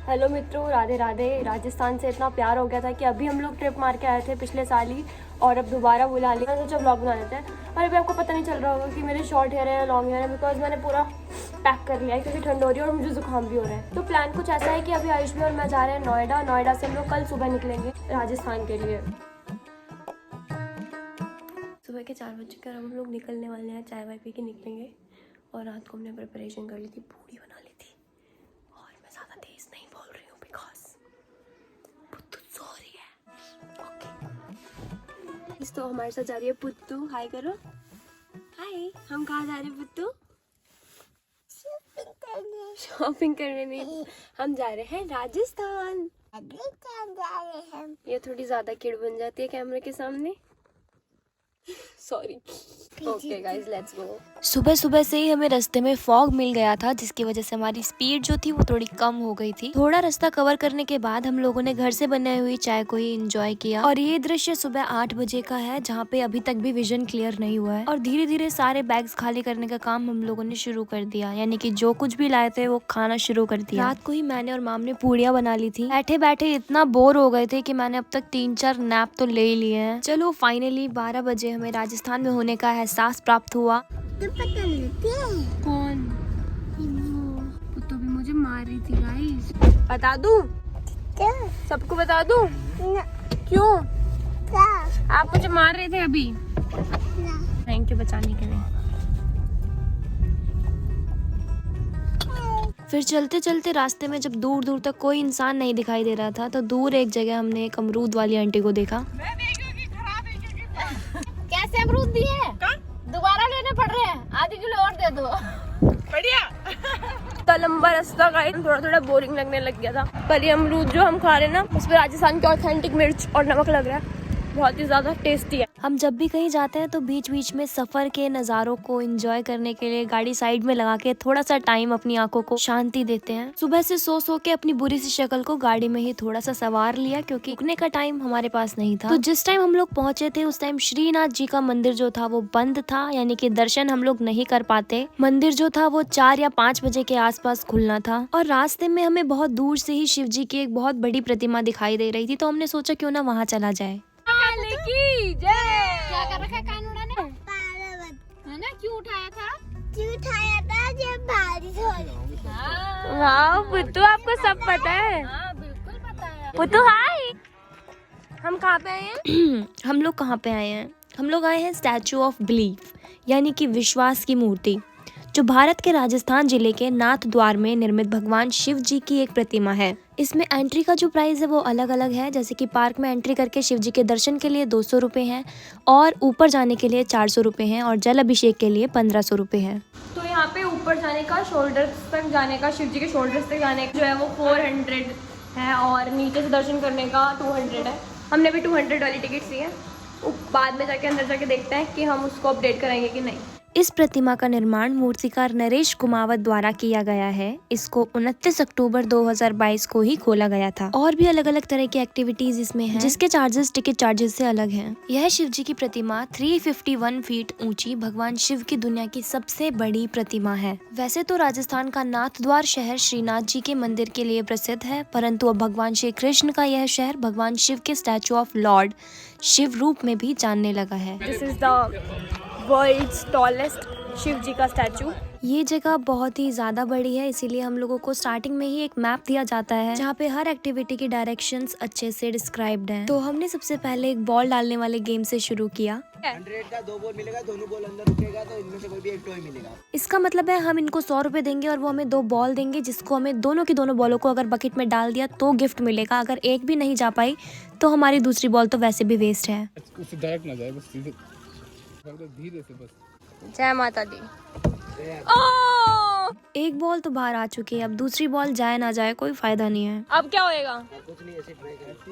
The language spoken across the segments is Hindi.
हेलो मित्रों, राधे राधे। राजस्थान से इतना प्यार हो गया था कि अभी हम लोग ट्रिप मार के आए थे पिछले साल ही, और अब दोबारा बुला लिया। तो जब व्लॉग बना लेते हैं। और अभी आपको पता नहीं चल रहा होगा कि मेरे शॉर्ट हेयर है या लॉन्ग हेयर है, बिकॉज मैंने पूरा पैक कर लिया है क्योंकि ठंड हो रही है और मुझे जुकाम भी हो रहा है। तो प्लान कुछ ऐसा है कि अभी आयुष भी और मैं जा रहे हैं नोएडा। नोएडा से हम लोग कल सुबह निकलेंगे राजस्थान के लिए। सुबह के 4 बजे कर हम लोग निकलने वाले हैं, चाय वाय पी के निकलेंगे। और रात को हमने प्रिपरेशन कर ली थी, पूरी बना ली थी। और मैं ज़्यादा तेज नहीं बोल रही हूँ बिकॉज पुत्तू सो रही है। ओके, तो हमारे साथ जा रही है पुत्तू। हाय करो। हाय। हम कहाँ जा रहे हैं पुत्तू? शॉपिंग करने नहीं, हम जा रहे हैं राजस्थान। ये थोड़ी ज्यादा किड़ बन जाती है कैमरे के सामने। Sorry. Okay guys, let's go. सुबह सुबह से ही हमें रास्ते में फॉग मिल गया था, जिसकी वजह से हमारी स्पीड जो थी वो थोड़ी कम हो गई थी। थोड़ा रास्ता कवर करने के बाद हम लोगों ने घर से बनाई हुई चाय को ही एंजॉय किया। और ये दृश्य सुबह 8 बजे का है, जहाँ पे अभी तक भी विजन क्लियर नहीं हुआ है। और धीरे धीरे सारे बैग्स खाली करने का काम हम लोगों ने शुरू कर दिया, यानी कि जो कुछ भी लाए थे वो खाना शुरू कर दिया। रात को ही मैंने और माम ने पूड़ियाँ बना ली थी। बैठे बैठे इतना बोर हो गए थे कि मैंने अब तक 3-4 नैप तो ले ही लिए हैं। चलो फाइनली 12 बजे हमें राजस्थान में होने का एहसास प्राप्त हुआ। तो पता नहीं कौन? पुत्तू भी मुझे मार रही थी गाइस। बता दूं? सबको बता दूं? क्यों? आप मुझे मार रहे थे अभी। थैंक यू बचाने के लिए। फिर चलते चलते रास्ते में जब दूर दूर तक कोई इंसान नहीं दिखाई दे रहा था, तो दूर एक जगह हमने एक अमरूद वाली आंटी को देखा। कैसे अमरूद दिए? दोबारा लेने पड़ रहे हैं, आधी किलो और दे दो। बढ़िया। इतना लंबा रास्ता गाइस, थोड़ा थोड़ा बोरिंग लगने लग गया था। पर ये अमरूद जो हम खा रहे हैं ना, उस पर राजस्थान की ऑथेंटिक मिर्च और नमक लग रहा है, बहुत ही ज्यादा टेस्टी है। हम जब भी कहीं जाते हैं तो बीच बीच में सफर के नज़ारों को एंजॉय करने के लिए गाड़ी साइड में लगा के थोड़ा सा टाइम अपनी आंखों को शांति देते हैं। सुबह से सो के अपनी बुरी सी शक्ल को गाड़ी में ही थोड़ा सा सवार लिया, क्योंकि रुकने का टाइम हमारे पास नहीं था। तो जिस टाइम हम लोग पहुंचे थे उस टाइम श्रीनाथ जी का मंदिर जो था वो बंद था, यानी कि दर्शन हम लोग नहीं कर पाते। मंदिर जो था वो 4 या 5 बजे के आसपास खुलना था। और रास्ते में हमें बहुत दूर से ही शिव जी की एक बहुत बड़ी प्रतिमा दिखाई दे रही थी, तो हमने सोचा क्यों ना वहाँ चला जाए। क्या कर रखा है कानूना ने? है ना? क्यों उठाया था? जब बारिश हो रही। वाह पुत्तू, आपको सब पता है। हाँ बिल्कुल पता है। पुत्तू हाय। हम कहाँ पे आए हैं? हम लोग कहाँ पे आए हैं? हम लोग आए हैं स्टैचू ऑफ बिलीफ, यानी कि विश्वास की मूर्ति, जो भारत के राजस्थान जिले के नाथ द्वार में निर्मित भगवान शिव जी की एक प्रतिमा है। इसमें एंट्री का जो प्राइस है वो अलग अलग है, जैसे कि पार्क में एंट्री करके शिव जी के दर्शन के लिए 200 रुपये हैं, और ऊपर जाने के लिए 400 रुपये हैं, और जल अभिषेक के लिए 1500 रुपये है। तो यहाँ पे ऊपर जाने का, शोल्डर्स तक जाने का, शिव जी के शोल्डर्स तक जाने का जो है वो 400 है, और नीचे से दर्शन करने का 200 है। हमने भी 200 वाली टिकट ली है। बाद में जाके अंदर जाके देखते हैं कि हम उसको अपडेट कराएंगे कि नहीं। इस प्रतिमा का निर्माण मूर्तिकार नरेश कुमावत द्वारा किया गया है। इसको 29 अक्टूबर 2022 को ही खोला गया था। और भी अलग अलग तरह की एक्टिविटीज इसमें हैं, जिसके चार्जेस टिकट चार्जेस से अलग हैं। यह शिव जी की प्रतिमा 351 फीट ऊंची भगवान शिव की दुनिया की सबसे बड़ी प्रतिमा है। वैसे तो राजस्थान का नाथ द्वार शहर श्रीनाथ जी के मंदिर के लिए प्रसिद्ध है, परंतु अब भगवान श्री कृष्ण का यह शहर भगवान शिव के स्टैचू ऑफ लॉर्ड शिव रूप में भी जानने लगा है। This is the world's tallest Shiv ji का स्टैचू। ये जगह बहुत ही ज्यादा बड़ी है, इसीलिए हम लोगों को स्टार्टिंग में ही एक मैप दिया जाता है, जहाँ पे हर एक्टिविटी की डायरेक्शंस अच्छे से डिस्क्राइब्ड हैं। तो हमने सबसे पहले एक बॉल डालने वाले गेम से शुरू किया। 100 का 2 बॉल मिलेगा, दोनों बॉल अंदर रुकेगा तो इनमें से कोई भी एक टॉय मिलेगा। इसका मतलब है हम इनको 100 रुपए देंगे और वो हमें 2 बॉल देंगे, जिसको हमें दोनों की दोनों बॉलों को अगर बकेट में डाल दिया तो गिफ्ट मिलेगा। अगर एक भी नहीं जा पाई तो हमारी दूसरी बॉल तो वैसे भी वेस्ट है। उससे डायरेक्ट ना जाए, बस सीधे धीरे से बस। जय माता दी। ओ! एक बॉल तो बाहर आ चुकी है, अब दूसरी बॉल जाए ना जाए कोई फायदा नहीं है। अब क्या होएगा? कुछ नहीं, ऐसे ट्राई करती।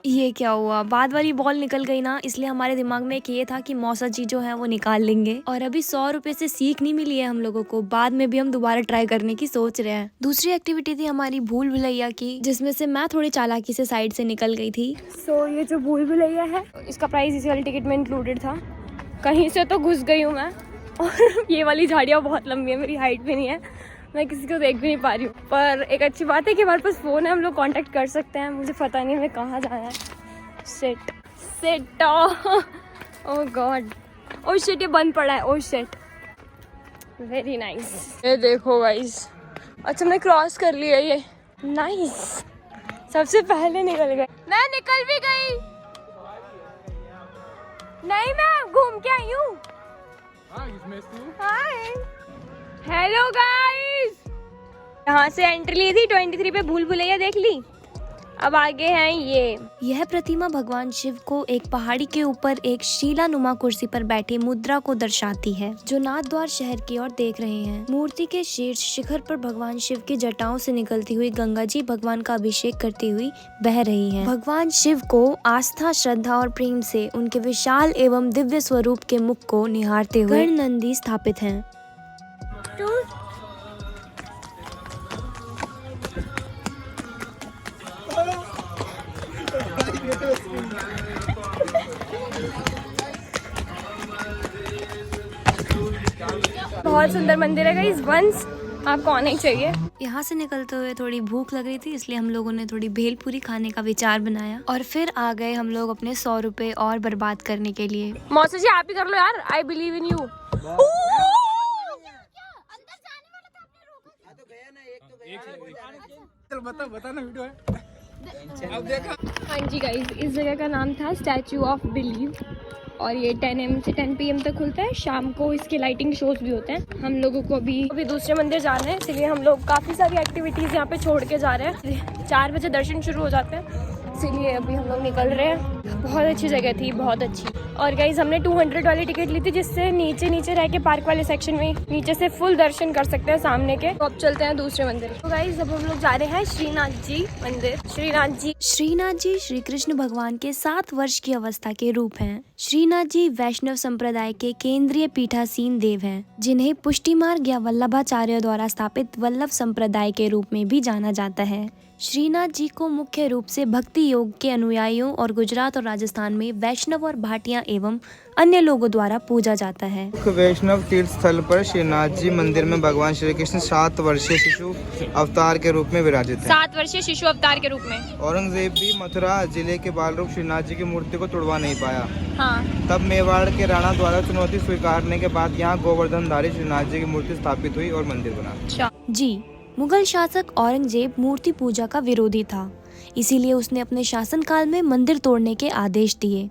ये क्या हुआ? बाद वाली बॉल निकल गई ना, इसलिए हमारे दिमाग में एक ये था कि मौसा जी जो है वो निकाल लेंगे। और अभी 100 रुपए से सीख नहीं मिली है हम लोगों को, बाद में भी हम दोबारा ट्राई करने की सोच रहे हैं। दूसरी एक्टिविटी थी हमारी भूल भुलैया की, जिसमें से मैं थोड़ी चालाकी से साइड से निकल गई थी। ये जो भूल भुलैया है, इसका प्राइस इसी वाली टिकट में इंक्लूडेड था। कहीं से तो घुस गई हूँ मैं, और ये वाली झाड़ियाँ बहुत लंबी है, मेरी हाइट भी नहीं है, मैं किसी को देख भी नहीं पा रही हूँ। पर एक अच्छी बात है कि हमारे पास फ़ोन है, हम लोग कांटेक्ट कर सकते हैं। मुझे पता नहीं हमें कहाँ जाना है। शिट शिट, ओह गॉड, ओह शिट, ये बंद पड़ा है। Oh shit, very nice. ये देखो गाइस, अच्छा मैं क्रॉस कर लिया ये, नाइस, सबसे पहले निकल गए। मैं निकल भी गई, नहीं मैं घूम के आई हूँ। हाय, हेलो गाइस, यहाँ से एंट्री ली थी, 23 पे भूल भुलैया देख ली, अब आगे हैं ये। यह प्रतिमा भगवान शिव को एक पहाड़ी के ऊपर एक शीलानुमा कुर्सी पर बैठे मुद्रा को दर्शाती है, जो नाथद्वार शहर की ओर देख रहे हैं। मूर्ति के शीर्ष शिखर पर भगवान शिव की जटाओं से निकलती हुई गंगा जी भगवान का अभिषेक करती हुई बह रही हैं। भगवान शिव को आस्था, श्रद्धा और प्रेम से उनके विशाल एवं दिव्य स्वरूप के मुख को निहारते हुए नंदी स्थापित हैं। बहुत सुंदर मंदिर है गाइस, वंस आपको आना ही चाहिए। यहाँ से निकलते हुए थोड़ी भूख लग रही थी, इसलिए हम लोगों ने थोड़ी भेलपूरी खाने का विचार बनाया और फिर आ गए हम लोग अपने 100 रुपए और बर्बाद करने के लिए। मौसा जी आप ही कर लो यार, आई बिलीव इन यू। बता ना, वीडियो है। अब देखा। हाँ जी गाइस, इस जगह का नाम था स्टैचू ऑफ बिलीव और ये 10 AM से 10 PM तक खुलता है। शाम को इसके लाइटिंग शोज भी होते हैं। हम लोगों को अभी दूसरे मंदिर जाना है, इसलिए हम लोग काफ़ी सारी एक्टिविटीज़ यहाँ पे छोड़ के जा रहे हैं। 4 बजे दर्शन शुरू हो जाते हैं, इसीलिए अभी हम लोग निकल रहे हैं। बहुत अच्छी जगह थी, बहुत अच्छी। और गाइज हमने 200 वाली टिकट ली थी, जिससे नीचे रह के पार्क वाले सेक्शन में नीचे से फुल दर्शन कर सकते हैं सामने के। तो अब चलते हैं दूसरे मंदिर। तो गाइज अब हम लोग जा रहे हैं श्रीनाथ जी मंदिर। श्रीनाथ जी श्री कृष्ण भगवान के 7 वर्ष की अवस्था के रूप हैं। श्रीनाथ जी वैष्णव संप्रदाय के केंद्रीय पीठासीन देव हैं, जिन्हें पुष्टि मार्ग या वल्लभाचार्य द्वारा स्थापित वल्लभ संप्रदाय के रूप में भी जाना जाता है। श्रीनाथ जी को मुख्य रूप से भक्ति योग के अनुयायियों और गुजरात और राजस्थान में वैष्णव और भाटिया एवं अन्य लोगों द्वारा पूजा जाता है। वैष्णव तीर्थ स्थल पर श्रीनाथ जी मंदिर में भगवान श्री कृष्ण 7 वर्षीय शिशु अवतार के रूप में विराजित है। 7 वर्षीय शिशु अवतार के रूप में। औरंगजेब भी मथुरा जिले के बाल रूप श्रीनाथ जी की मूर्ति को तोड़वा नहीं पाया। हाँ। तब मेवाड़ के राणा द्वारा चुनौती स्वीकारने के बाद यहाँ गोवर्धनधारी श्रीनाथ जी की मूर्ति स्थापित हुई और मंदिर बना। जी, मुगल शासक औरंगजेब मूर्ति पूजा का विरोधी था, इसीलिए उसने अपने शासनकाल में मंदिर तोड़ने के आदेश दिए,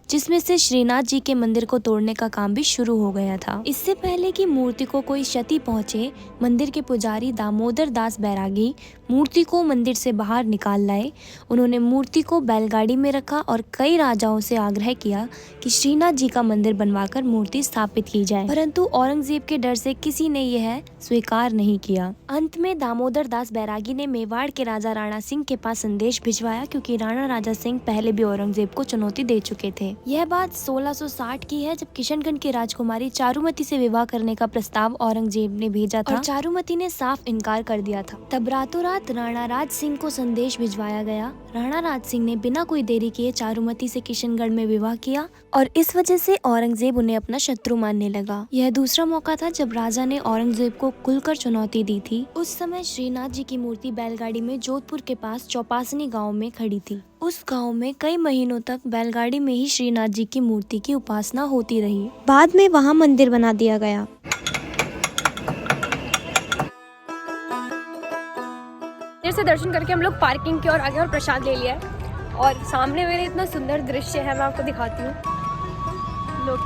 जिसमें से श्रीनाथ जी के मंदिर को तोड़ने का काम भी शुरू हो गया था। इससे पहले कि मूर्ति को कोई क्षति पहुंचे, मंदिर के पुजारी दामोदर दास बैरागी मूर्ति को मंदिर से बाहर निकाल लाए। उन्होंने मूर्ति को बैलगाड़ी में रखा और कई राजाओं से आग्रह किया कि श्रीनाथ जी का मंदिर बनवाकर मूर्ति स्थापित की जाए, परंतु औरंगजेब के डर से किसी ने यह स्वीकार नहीं किया। अंत में दामोदर दास बैरागी ने मेवाड़ के राजा राणा सिंह के पास संदेश भिजवाया, क्योंकि राणा राजा सिंह पहले भी औरंगजेब को चुनौती दे चुके थे। यह बात 1660 की है, जब किशनगंज की राजकुमारी चारुमती से विवाह करने का प्रस्ताव औरंगजेब ने भेजा था और चारुमती ने साफ इनकार कर दिया था। तब रातों रात राणा राज सिंह को संदेश भिजवाया गया। राणा राज सिंह ने बिना कोई देरी किए चारुमती से किशनगढ़ में विवाह किया और इस वजह से औरंगजेब उन्हें अपना शत्रु मानने लगा। यह दूसरा मौका था जब राजा ने औरंगजेब को खुलकर चुनौती दी थी। उस समय श्रीनाथ जी की मूर्ति बैलगाड़ी में जोधपुर के पास चौपासनी गाँव में खड़ी थी। उस गांव में कई महीनों तक बैलगाड़ी में ही श्रीनाथ जी की मूर्ति की उपासना होती रही। बाद में वहां मंदिर बना दिया गया। देर से दर्शन करके हम लोग पार्किंग की ओर आ गए और प्रसाद ले लिया है और सामने मेरे इतना सुंदर दृश्य है, मैं आपको दिखाती हूँ। लोग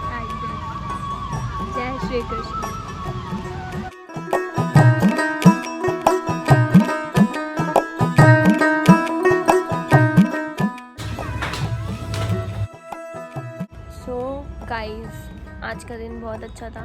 जय श्री कृष्ण। गाइस, आज का दिन बहुत अच्छा था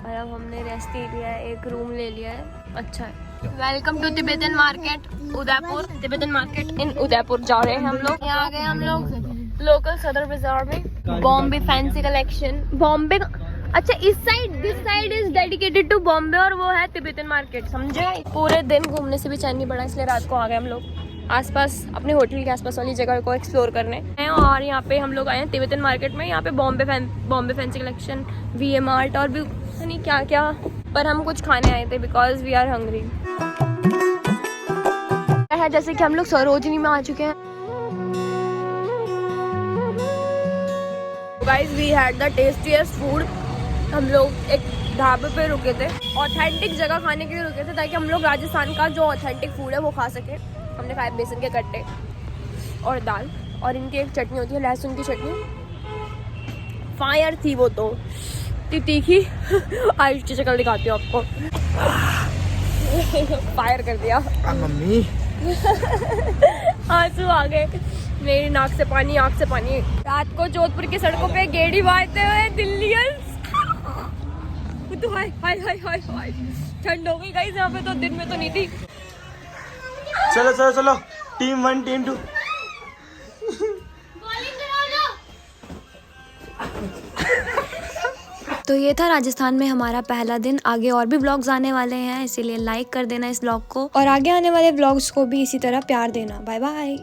और अब हमने रेस्ट ले लिया है, एक रूम ले लिया है, अच्छा है। Welcome to Tibetan market Udaipur. Tibetan market in Udaipur जा रहे हैं हम लोग। यहाँ आ गए हम लोग लोकल सदर बाजार में। Bombay fancy collection, Bombay. अच्छा, इस this side is dedicated to Bombay और वो है तिब्बतन मार्केट, समझे। पूरे दिन घूमने से भी चैन नहीं पड़ा, इसलिए रात को आ गए हम लोग आसपास अपने होटल के आसपास वाली जगह को एक्सप्लोर करने हैं। और यहाँ पे हम लोग आए हैं तिब्बतन मार्केट में। यहाँ पे Bombay fancy collection, VM art और भी पता नहीं क्या क्या, पर हम कुछ खाने आए थे बिकॉज वी आर हंग्री। है जैसे कि हम लोग सरोजनी में आ चुके हैं। Guys we had the tastiest food. हम लोग एक ढाबे पे रुके थे, ऑथेंटिक जगह खाने के लिए रुके थे ताकि हम लोग राजस्थान का जो ऑथेंटिक फूड है वो खा सके। हमने खाए बेसन के गट्टे और दाल, और इनकी एक चटनी होती है लहसुन की चटनी। फायर थी वो तो, इतनी तीखी। आयुष की शक्ल दिखाती हूँ आपको। फायर कर दिया मम्मी। आंसू आ गए मेरी, नाक से पानी, आँख से पानी। रात को जोधपुर की सड़कों पे गेड़ी मारते हुए दिल्लियंस। तो हाय हाय हाय हाय हाय, ठंड हो गई गाइस यहाँ पे, तो दिन में तो नहीं थी। चलो चलो चलो, टीम 1 टीम 2। तो ये था राजस्थान में हमारा पहला दिन। आगे और भी व्लॉग्स आने वाले हैं, इसीलिए लाइक कर देना इस व्लॉग को, और आगे आने वाले व्लॉग्स को भी इसी तरह प्यार देना। Bye bye.